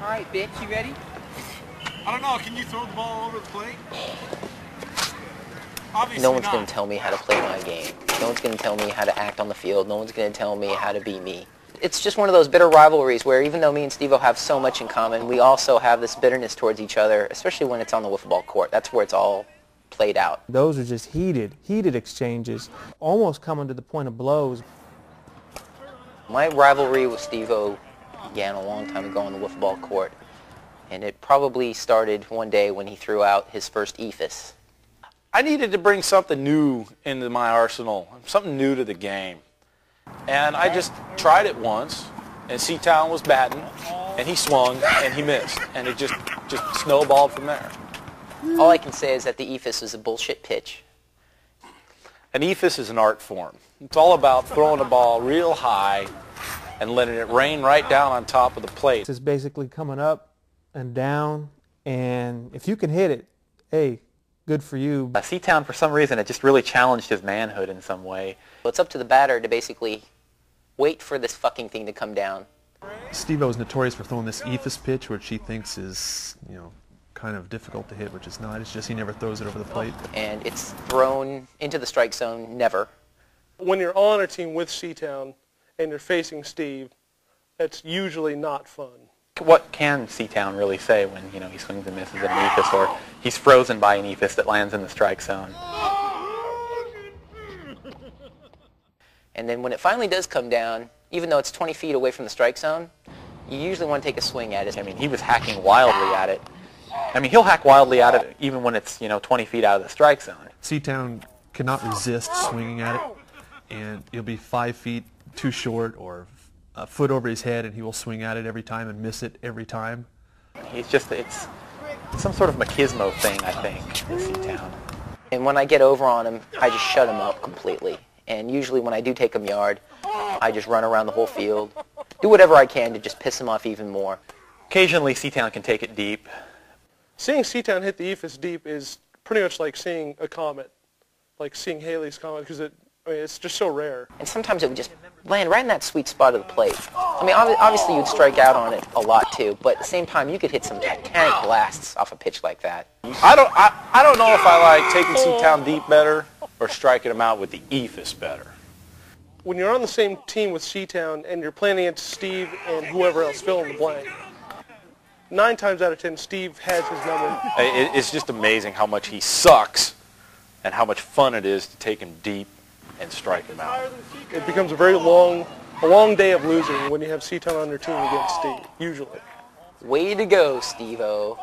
All right, bitch, you ready? I don't know, can you throw the ball over the plate? Obviously no one's not. going to tell me how to play my game. No one's going to tell me how to act on the field. No one's going to tell me how to be me. It's just one of those bitter rivalries where even though me and Steve-O have so much in common, we also have this bitterness towards each other, especially when it's on the wiffle ball court. That's where it's all played out. Those are just heated exchanges, almost coming to the point of blows. My rivalry with Steve-O began a long time ago on the wiffle ball court, and it probably started one day when he threw out his first Eephus. I needed to bring something new into my arsenal, something new to the game. And I just tried it once, and C-Town was batting, and he swung, and he missed. And it just snowballed from there. All I can say is that the Eephus is a bullshit pitch. An Eephus is an art form. It's all about throwing the ball real high and letting it rain right down on top of the plate. It's basically coming up and down, and if you can hit it, hey, good for you. C-Town, for some reason, it just really challenged his manhood in some way. So it's up to the batter to basically wait for this fucking thing to come down. Steve-O is notorious for throwing this Eephus pitch, which he thinks is, kind of difficult to hit, which it's not. It's just he never throws it over the plate. And it's thrown into the strike zone, never. When you're on a team with C-Town and you're facing Steve, it's usually not fun. What can C-Town really say when, he swings and misses at an Eephus, or he's frozen by an Eephus that lands in the strike zone? And then when it finally does come down, even though it's 20 feet away from the strike zone, you usually want to take a swing at it. I mean, he was hacking wildly at it. I mean, he'll hack wildly at it even when it's, 20 feet out of the strike zone. C-Town cannot resist swinging at it, and he'll be 5 feet too short or a foot over his head, and he will swing at it every time and miss it every time. It's some sort of machismo thing, I think, in C-Town. And when I get over on him, I just shut him up completely. And usually when I do take him yard, I just run around the whole field, do whatever I can to just piss him off even more. Occasionally, C-Town can take it deep. Seeing C-Town hit the Eephus deep is pretty much like seeing a comet, like seeing Halley's Comet, because it's just so rare. And sometimes it would just land right in that sweet spot of the plate. I mean, obviously you'd strike out on it a lot too, but at the same time you could hit some titanic blasts off a pitch like that. I don't know if I like taking C-Town deep better or striking him out with the Eephus better. When you're on the same team with C-Town and you're playing against Steve and whoever else, fill in the blank, 9 times out of 10, Steve has his number. It's just amazing how much he sucks and how much fun it is to take him deep and strike him out. It becomes a very long day of losing when you have C-Town on your team against Steve, usually. Way to go, Steve-O.